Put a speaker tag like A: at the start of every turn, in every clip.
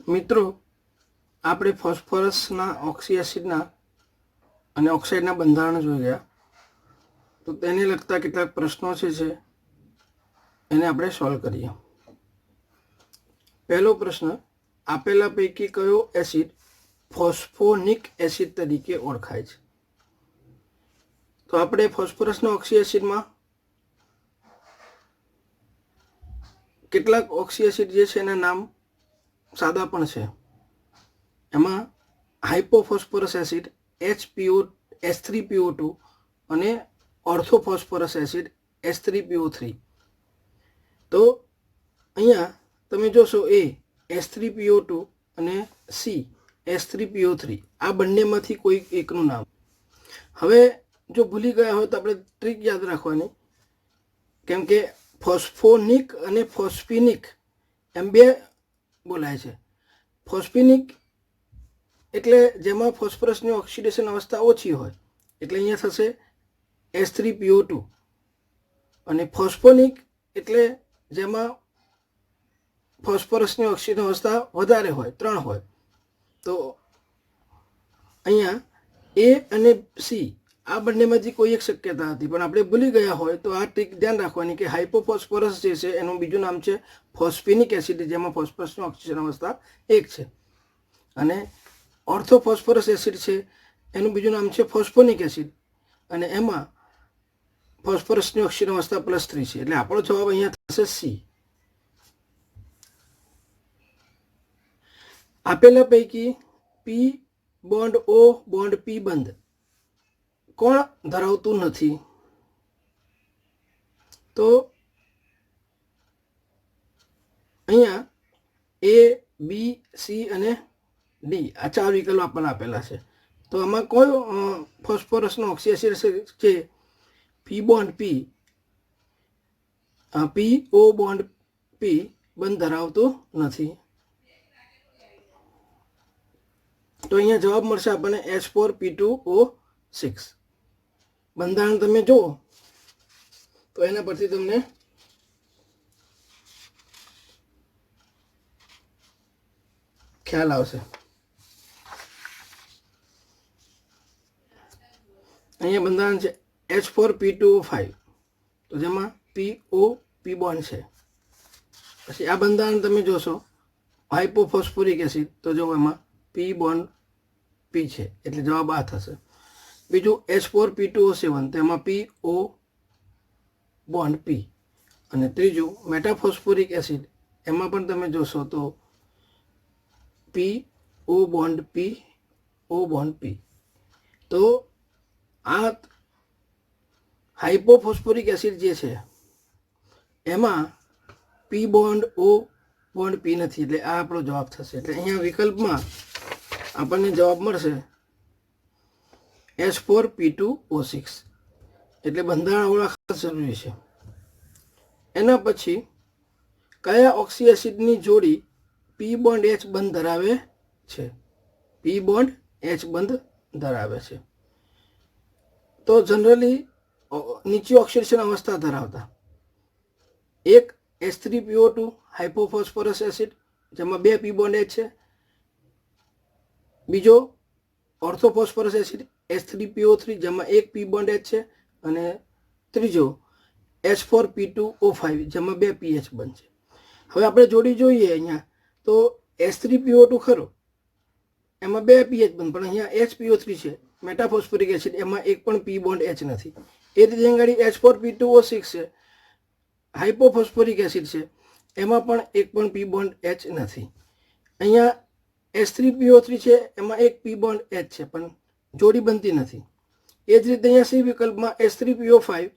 A: મિત્રો, આપણે ફોસ્ફરસના ઓક્સી એસિડના અને ઓક્સાઇડના બંધારણ જોઈ ગયા. તો તેને લગતા કેટલાક પ્રશ્નો છે એને આપણે સોલ્વ કરીએ. પહેલો પ્રશ્ન, આપેલા પૈકી કયો એસિડ ફોસ્ફોનિક એસિડ તરીકે ઓળખાય છે? તો આપણે ફોસ્ફરસના ઓક્સી એસિડમાં કેટલાક ઓક્સી એસિડ જે છે એના નામ સાદા પણ છે. એમાં હાઇપોફોસ્ફરસ એસિડ H3PO2 અને ઓર્થોફોસ્ફરસ એસિડ H3PO3. તો અહીંયા તમે જોશો એ H3PO2 અને C H3PO3 આ બંનેમાંથી કોઈ એકનું નામ. હવે જો ભૂલી ગયા હોય તો આપણે ટ્રીક યાદ રાખવાની, કેમ કે ફોસ્ફોનિક અને ફોસ્ફિનિક એમ બે બોલાય છે. ફોસ્ફિનિક એટલે જેમાં ફોસ્ફરસની ઓક્સિડેશન અવસ્થા ઓછી હોય, એટલે અહીંયા થશે H3PO2. અને ફોસ્ફોનિક એટલે જેમાં ફોસ્ફરસની ઓક્સિડેશન અવસ્થા વધારે હોય, 3 હોય. તો અહીંયા A અને C આ બંનેમાંથી કોઈ એક શક્યતા હતી, પણ આપણે ભૂલી ગયા હોય તો આ ટ્રીક ધ્યાન રાખવાની કે હાઇપોફોસ્ફરસ જે છે એનું બીજું નામ છે ફોસ્ફિનિક એસિડ, જેમાં ફોસ્ફરસની ઓક્સિજન અવસ્થા 1 છે. અને ઓર્થોફોસ્ફરસ એસિડ છે એનું બીજું નામ છે ફોસ્ફોનિક એસિડ, અને એમાં ફોસ્ફરસની ઓક્સિજન અવસ્થા +3 છે. એટલે આપણો જવાબ અહીંયા થશે C. આપેલા પૈકી P bond O bond P બંધ કોણ ધરાવતું નથી? તો અહીંયા A, B, C અને D આ 4 વિકલ્પ આપણને આપેલા છે. તો આમાં કોઈ ફોસ્ફરસનો ઓક્સી એસિડ છે P bond P, O bond P બંધ ધરાવતું નથી. તો અહીંયા જવાબ મળશે આપણને H4P2O6. બંધારણ તમે જુઓ તો એના પરથી તમને ખ્યાલ આવશે. અહીંયા બંધારણ છે H4P2O5, તો જેમાં P બોન્ડ છે. પછી આ બંધારણ તમે જોશો હાઇપોફોસ્ફોરિક એસિડ, તો જો એમાં P બોન્ડ P છે, એટલે જવાબ આ થશે. બીજું H4P2O7, તેમાં PO બોન્ડ P. અને ત્રીજું મેટાફોસ્ફોરિક એસિડ, એમાં પણ તમે જોશો તો PO bond P, O bond P. તો આ હાઇપોફોસ્ફોરિક એસિડ જે છે એમાં P bond O bond P નથી, એટલે આ આપણો જવાબ થશે. એટલે અહીંયા વિકલ્પમાં આપણને જવાબ મળશે H4P2O6. એટલે બંધારણ ઓળખવા જરૂરી છે. એના પછી કયા ઓક્સી એસિડની જોડી P બોન્ડ H બંધ ધરાવે છે? P બોન્ડ H બંધ ધરાવે છે. તો જનરલી નીચી ઓક્સિડેશન અવસ્થા ધરાવતા એક H3PO2 હાઇપોફોસ્ફરસ એસિડ, જેમાં 2 P બોન્ડ H છે. બીજો ઓર્થોફોસ્ફરસ એસિડ H3PO3, જેમાં 1 P બોન્ડ H છે. અને ત્રીજો H4P2O5, જેમાં 2 PH બંધ છે. હવે આપણે જોડી જોઈએ અહીંયા તો H3PO2 ખરો, એમાં 2 PH બંધ, પણ અહીંયા HPO3 છે મેટાફોસ્ફોરિક એસિડ, એમાં એક પણ P બોન્ડ H નથી. એ રીતે આગળ H4P2O6 છે, હાઇપોફોસ્ફોરિક એસિડ છે, એમાં પણ એક પણ P બોન્ડ H નથી. અહીંયા H3PO3 છે, એમાં એક P બોન્ડ H છે, પણ જોડી બનતી નથી. એ જ રીતે અહીંયા C વિકલ્પમાં H3PO5,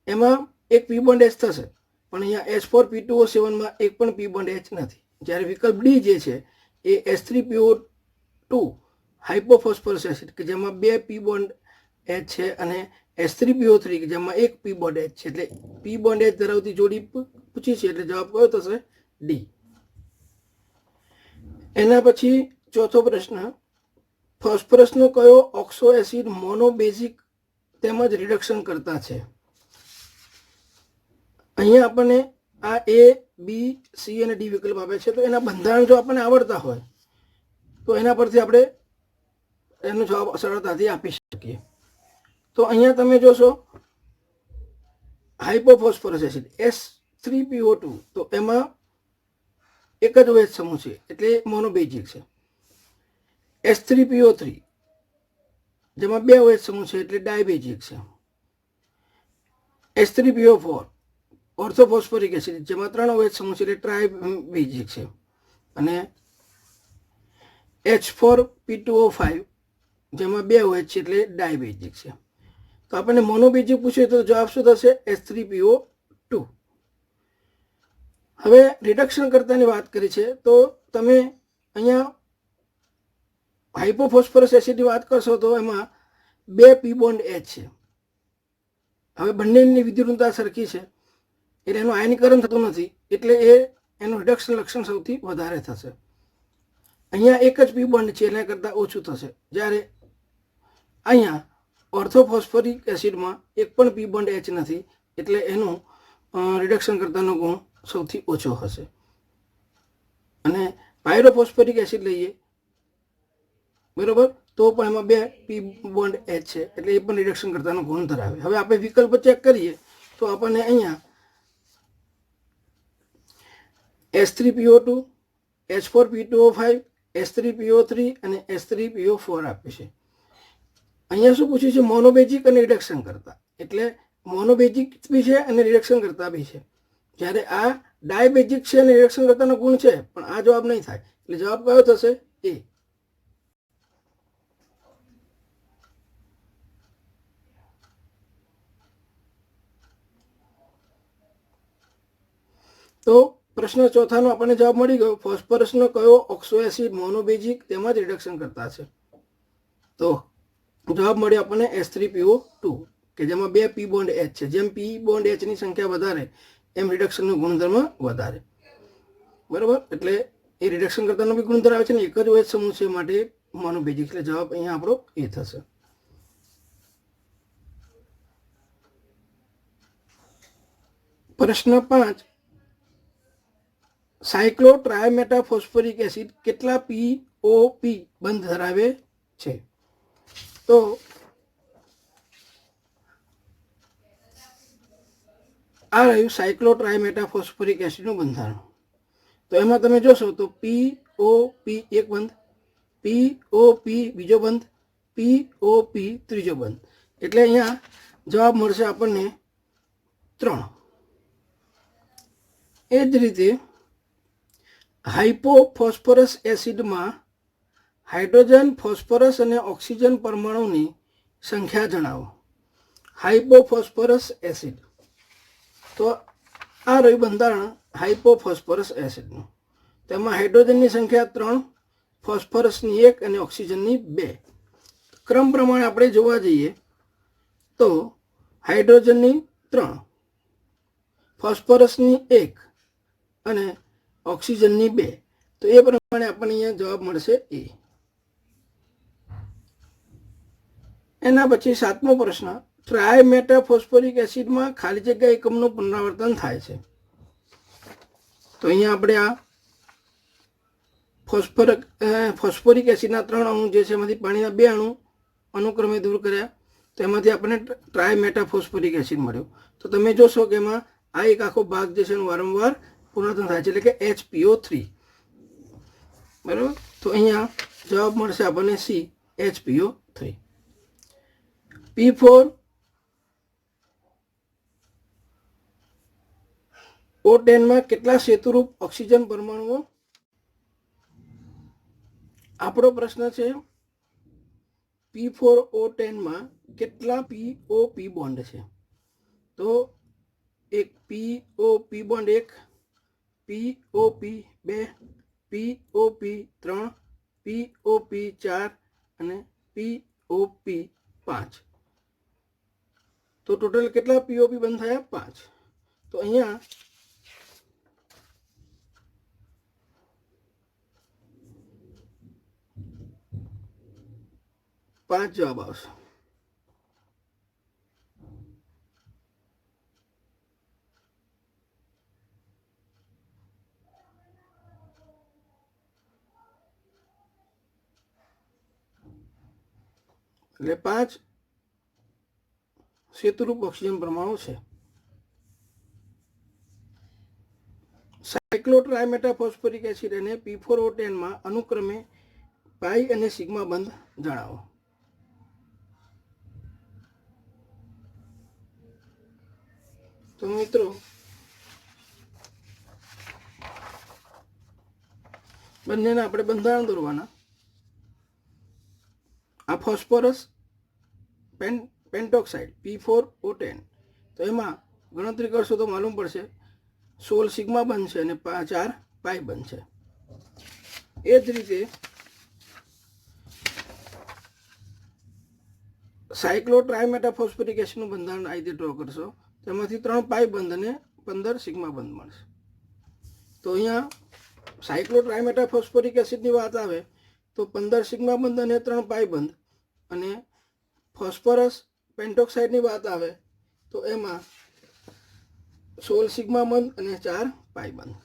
A: એમાં એક P બોન્ડ H થશે, પણ અહીંયા H4P2O7માં એક પણ P બોન્ડ H નથી. જ્યારે વિકલ્પ D જે છે એ H3PO2 હાઇપોફોસ્ફરસ એસિડ, કે જેમાં 2 P બોન્ડ H છે, અને H3PO3 કે જેમાં એક P બોન્ડ H છે. એટલે P બોન્ડ H ધરાવતી જોડી પૂછી છે, એટલે જવાબ કયો થશે? D. એના પછી ચોથો પ્રશ્ન, ફોસ્ફરસનો કયો ઓક્સો એસિડ મોનોબેઝિક તેમજ રિડક્શન કરતા છે? અહીંયા આપણને આ એ બી સી અને ડી વિકલ્પ આપે છે. તો એના બંધારણ જો આપણને આવડતા હોય તો એના પરથી આપણે એનો જવાબ સરળતાથી આપી શકીએ. તો અહીંયા તમે જોશો હાઇપોફોસ્ફરસ એસિડ H3PO2, તો એમાં એક જ OH સમૂહ છે એટલે મોનોબેઝિક છે. H3PO3 જેમાં બે OH સમૂહ છે એટલે ડાયબેઝિક છે. H3PO4 ઓર્થોફોસ્ફોરિક એસિડ જેમાં ત્રણ OH સમૂહ છે એટલે ટ્રાયબેઝિક છે. અને H4P2O5 જેમાં બે OH છે એટલે ડાયબેઝિક છે. તો આપણને મોનોબેઝિક પૂછે તો જવાબ શું થશે? H3PO2. હવે રિડક્શન કરતાની વાત કરી છે તો તમે અહીંયા હાઇપોફોસ્ફરસ એસિડની વાત કરશો તો એમાં બે પી બોન્ડ એચ છે. હવે બંનેની વિદ્યુતતા સરખી છે એટલે એનું આયનીકરણ થતું નથી એટલે એનું રિડક્શન લક્ષણ સૌથી વધારે થશે. અહીંયા એક જ પી બોન્ડ છે એના કરતાં ઓછું થશે. જ્યારે અહીંયા ઓર્થોફોસ્ફોરિક એસિડમાં એક પણ પી બોન્ડ એચ નથી એટલે એનું રિડક્શન કરતાનો ગુણ સૌથી ઓછો હશે. અને પાયરોફોસ્ફોરિક એસિડ લઈએ બરોબર, તો પણ એમાં બે પી બોન્ડ એચ છે એટલે એ પણ રિડક્શન કરતાનો ગુણ ધરાવે. હવે આપણે વિકલ્પ ચેક કરીએ તો આપણને અહીંયા H3PO2, H4P2O5, H3PO3 અને H3PO4 આપે છે. અહીંયા શું પૂછ્યું છે? મોનોબેઝિક અને રિડક્શન કરતા. એટલે મોનોબેઝિક બી છે અને રિડક્શન કરતા બી છે. જ્યારે આ ડાયબેઝિક છે અને રિડક્શન કરતાનો ગુણ છે પણ આ જવાબ નહીં થાય એટલે જવાબ કયો થશે? એ. તો પ્રશ્ન ચોથાનો આપણને જવાબ મળી ગયો. ફોસ્ફરસનો કયો ઓક્સો એસિડ મોનોબેઝિક તેમજ રિડક્શન કરતા છે? તો જવાબ મળ્યો આપણને H3PO2 કે જેમાં બે પી બોન્ડ એચ છે. જેમ પી બોન્ડ એચની સંખ્યા વધારે એમ રિડક્શનનો ગુણધર્મ વધારે. બરાબર, એટલે એ રિડક્શન કરતાનો બી ગુણ ધરાવે છે ને એક જ OH સમૂહ છે માટે મોનોબેઝિક. એટલે જવાબ અહીંયા આપણો એ થશે. પ્રશ્ન 5, સાયક્લોટ્રાયમેટાફોસ્ફોરિક એસિડ કેટલા પીઓપી બંધ ધરાવે છે? તો આ રહ્યું સાયક્લોટ્રાયમેટાફોસ્ફોરિક એસિડનું બંધારણ. તો એમાં તમે જોશો તો પીઓપી એક બંધ, પીઓપી બીજો બંધ, પીઓપી ત્રીજો બંધ. એટલે અહીંયા જવાબ મળશે આપણને 3. એ જ રીતે હાઇપોફોસ્ફરસ એસિડમાં હાઇડ્રોજન, ફોસ્ફરસ અને ઓક્સિજન પરમાણુની સંખ્યા જણાવો. હાઇપોફોસ્ફરસ એસિડ. તો આ રહ્યું બંધારણ હાઇપોફોસ્ફરસ એસિડનું. તેમાં હાઇડ્રોજનની સંખ્યા 3, ફોસ્ફરસની 1 અને ઓક્સિજનની 2. ક્રમ પ્રમાણે આપણે જોવા જઈએ તો હાઇડ્રોજનની 3, ફોસ્ફરસની 1 અને ઓક્સિજનની 2. તો એ પ્રમાણે આપણને અહીંયા જવાબ મળશે એ. એના પછી 7મો પ્રશ્ન, ટ્રાયમેટાફોસ્ફોરિક એસિડમાં ખાલી જગ્યા એકમનું પુનરાવર્તન થાય છે. તો અહીંયા આપણે આ ફોસ્ફોરિક એસિડના 3 અણુ જે છે એમાંથી પાણીના 2 અણુ અનુક્રમે દૂર કર્યા તો એમાંથી આપણને ટ્રાયમેટાફોસ્ફોરિક એસિડ મળ્યો. તો તમે જોશો કે એમાં આ એક આખો ભાગ જે છે એનું વારંવાર પુનરાવર્તન થાય છે એટલે કે HPO3. બરાબર, તો અહીંયા જવાબ મળશે આપણને C, HPO3. P4O10 માં કેટલા સેતુરૂપ ઓક્સિજન પરમાણુઓ? આપણો પ્રશ્ન છે P4O10 માં કેટલા POP બોન્ડ છે? તો એક POP bond 1, POP 2, POP 3, POP 4 અને POP 5. તો ટોટલ કેટલા POP બંધ થયા? 5. તો અહીંયા 5 જવાબ આવશે. એટલે 5 સેતુરૂપ ઓક્સિજન પરમાણુ છે. સાયક્લોટ્રાયમેટાફોસ્ફોરિક એસિડ અને P4O10 માં અનુક્રમે પાઈ અને સિગ્મા બંધ જણાવો. તો મિત્રો બંનેના આપણે બંધારણ દોરવાના. આ ફોસ્ફરસ પેન્ટોક્સાઇડ P4O10, તો એમાં ગણતરી કરશો તો માલુમ પડશે 16 સિગ્મા બનશે અને 4 પાઈ બનશે. એ જ રીતે સાયક્લોટ્રાયમેટાફોસ્ફોરિક એસિડનું બંધારણ આ રીતે ડ્રો કરશો, તેમાંથી 3 પાઈ બંધ અને 15 સિગ્મા બંધ મળશે. તો અહીંયા સાયક્લોટ્રાયમેટાફોસ્ફોરિક એસિડની વાત આવે તો 15 સિગ્મા બંધ અને 3 પાઈ બંધ, અને ફોસ્ફરસ પેન્ટોક્સાઇડની વાત આવે તો એમાં 16 સિગ્મા બંધ અને 4 પાઈ બંધ.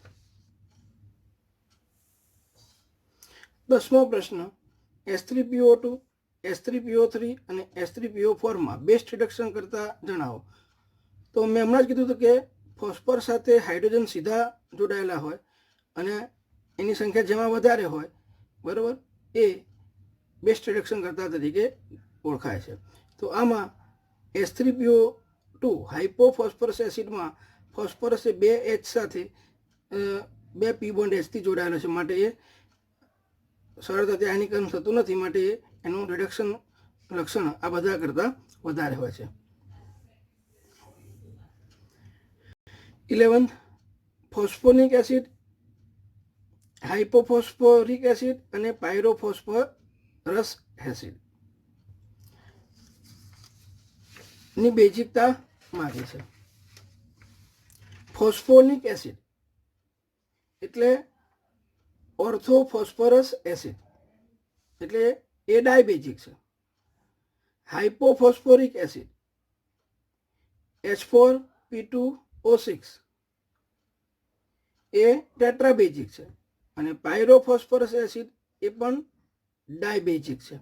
A: 10મો પ્રશ્ન, S3PO2, S3PO3 અને S3PO4 માં બેસ્ટ રિડક્શન કરતા જણાવો. તો મેં હમણાં જ કીધું હતું કે ફોસ્ફર સાથે હાઇડ્રોજન સીધા જોડાયેલા હોય અને એની સંખ્યા જેમાં વધારે હોય, બરાબર, એ બેસ્ટ રિડક્શન કરતા તરીકે ઓળખાય છે. તો આમાં S3PO2 હાઇપોફોસ્ફરસ એસિડમાં ફોસ્ફરસ એ 2 H સાથે 2 P બોન્ડ Hથી જોડાયેલો છે, માટે એ સરળતાથી આયનીકરણ થતું નથી, માટે એનું રિડક્શન લક્ષણ આ બધા કરતાં વધારે હોય છે. 11th, ફોસ્ફોનિક એસિડ, હાઇપોફોસ્ફોરિક એસિડ અને પાયરોફોસ્ફરસ એસિડ ની બેઝિકતા માગે છે. ફોસ્ફોનિક એસિડ એટલે ઓર્થોફોસ્ફરસ એસિડ, એટલે એ ડાયબેઝિક છે. હાઇપોફોસ્ફોરિક એસિડ H4P2O6 એ ટેટ્રાબેઝિક છે, અને પાયરોફોસ્ફરસ એસિડ એ પણ ડાયબેઝિક છે.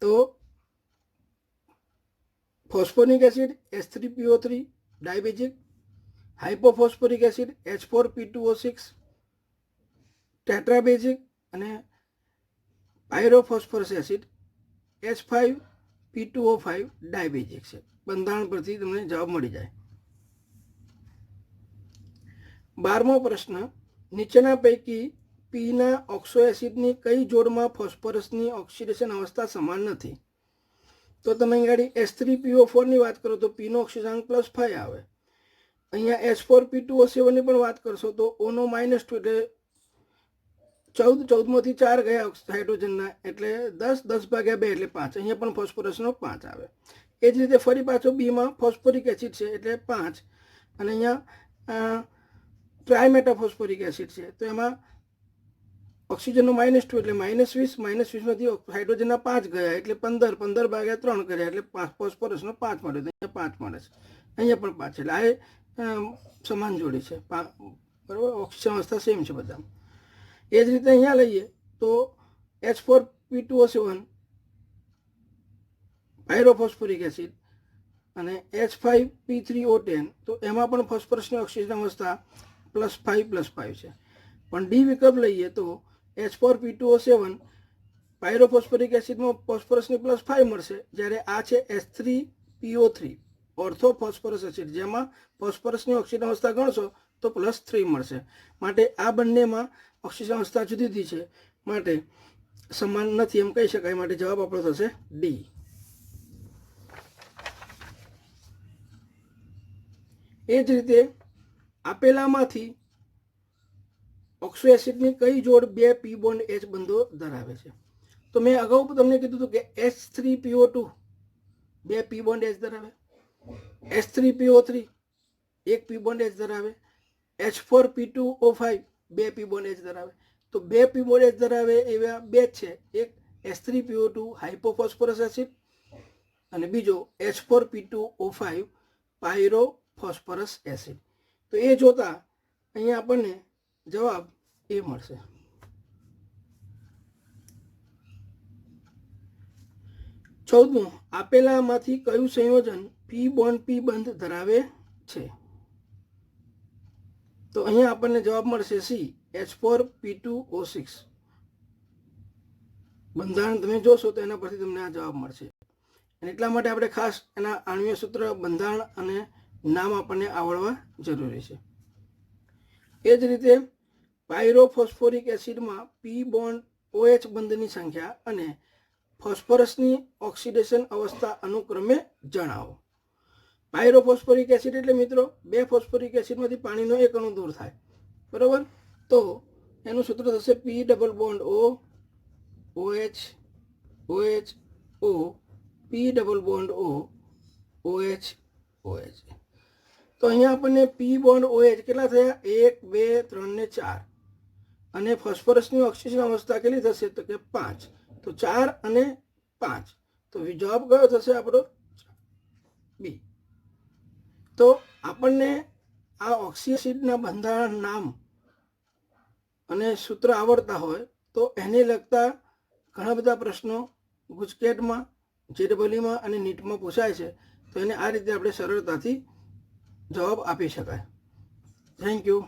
A: તો ફોસ્ફોનિક એસિડ H3PO3 ડાયબેઝિક, હાઇપોફોસ્ફોરિક એસિડ H4P2O6 ટેટ્રાબેઝિક, અને પાયરોફોસ્ફરસ એસિડ H5P2O5 ડાયબેઝિક છે. બંધારણ પરથી તમને જવાબ મળી જાય. 12મો પ્રશ્ન, નીચેના પૈકી પીના ઓક્સો એસિડની કઈ જોડમાં ફોસ્ફરસની ઓક્સિડેશન અવસ્થા સમાન નથી? તો તમે અહીં S3PO4 ની વાત કરો તો પીનો ઓક્સિજન +5 આવે. અહીંયા H4P2O7 ની પણ વાત કરશો તો ઓનો -2 એટલે 14માંથી 4 ગયા હાઇડ્રોજનના, એટલે 10/2 એટલે 5. અહીંયા પણ ફોસ્ફરસનો 5 આવે. એ જ રીતે ફરી પાછો બીમાં ફોસ્ફોરિક એસિડ છે એટલે 5, અને અહીંયા ટ્રાયમેટાફોસ્ફોરિક એસિડ છે તો એમાં ઓક્સિજનનો -2 એટલે -20, -20માંથી હાઇડ્રોજનના 5 ગયા એટલે 15/3 કર્યા એટલે ફોસ્ફરસનો 5 મળ્યો, અહીંયા 5 મળે છે, અહીંયા પણ 5, એટલે આ સમાન જોડી છે, બરાબર, ઓક્સિજન અવસ્થા સેમ છે બધા. એ જ રીતે અહીંયા લઈએ તો H4P2O7 પાયરોફોસ્ફોરિક એસિડ અને H5P3O10, તો એમાં પણ ફોસ્ફરસની ઓક્સિજન અવસ્થા +5 છે. પણ ડી વિકલ્પ લઈએ તો H4P2O7 પાયરોફોસ્ફોરિક એસિડમાં ફોસ્ફરસની +5 મળશે, જ્યારે આ છે S3PO3 ઓર્થોફોસ્ફરસ એસિડ, જેમાં ફોસ્ફરસની ઓક્સિજન અવસ્થા ગણશો તો +3 મળશે. માટે આ બંનેમાં ઓક્સિજન અવસ્થા જુદી જુદી છે, માટે સમાન નથી એમ કહી શકાય, માટે જવાબ આપણો થશે ડી. એ જ રીતે આપેલામાંથી ઓક્સો એસિડની કઈ જોડ 2 P બોન્ડ H બંધો ધરાવે છે? તો મેં અગાઉ તમને કીધું હતું કે H3PO2 2 P બોન્ડ H ધરાવે, S3PO3 1 P બોન્ડ H ધરાવે, H4P2O5 2 P બોન્ડ H ધરાવે. તો 2 P બોન્ડ H ધરાવે એવા બે છે, એક S3PO2 હાઇપોફોસ્ફરસ એસિડ અને બીજો H4P2O5 પાયરોફોસ્ફરસ એસિડ. તો એ જોતા અહીંયા આપણને જવાબ એ મળશે. 14મું, આપેલામાંથી કયું સંયોજન પી બોન્ડ પી બંધ ધરાવે છે? તો અહીંયા આપણને જવાબ મળશે સી, H4P2O6. બંધારણ તમે જોશો તો એના પરથી તમને આ જવાબ મળશે. અને એટલા માટે આપણે ખાસ એના આણ્વીય સૂત્ર, બંધારણ અને નામ આપણને આવડવા જરૂરી છે. એ જ રીતે પાયરોફોસ્ફોરિક એસિડમાં પી બોન્ડ OH બંધની સંખ્યા અને ફોસ્ફરસની ઓક્સિડેશન અવસ્થા અનુક્રમે જણાવો. પાયરોફોસ્ફોરિક એસિડ એટલે મિત્રો 2 ફોસ્ફોરિક એસિડમાંથી પાણીનો એક અણુ દૂર થાય, બરોબર? તો એનું સૂત્ર થશે P double bond O OH OH O P double bond O OH OH. તો અહીંયા આપણને પી બોન્ડ OH કેટલા થયા? 1 2 3 ને 4. અને ફોસ્ફરસની ઓક્સિજન અવસ્થા કેટલી થશે? તો કે 5. તો 4 અને 5. તો જવાબ કયો થશે આપણો? બી. તો આપણને આ ઓક્સિએસિડના બંધારણ નામ અને સૂત્ર આવડતા હોય તો એને લગતા ઘણા બધા પ્રશ્નો ગુજકેટમાં, JEE અને નીટમાં પૂછાય છે. તો એને આ રીતે આપણે સરળતાથી જવાબ આપી શકાય. Thank you.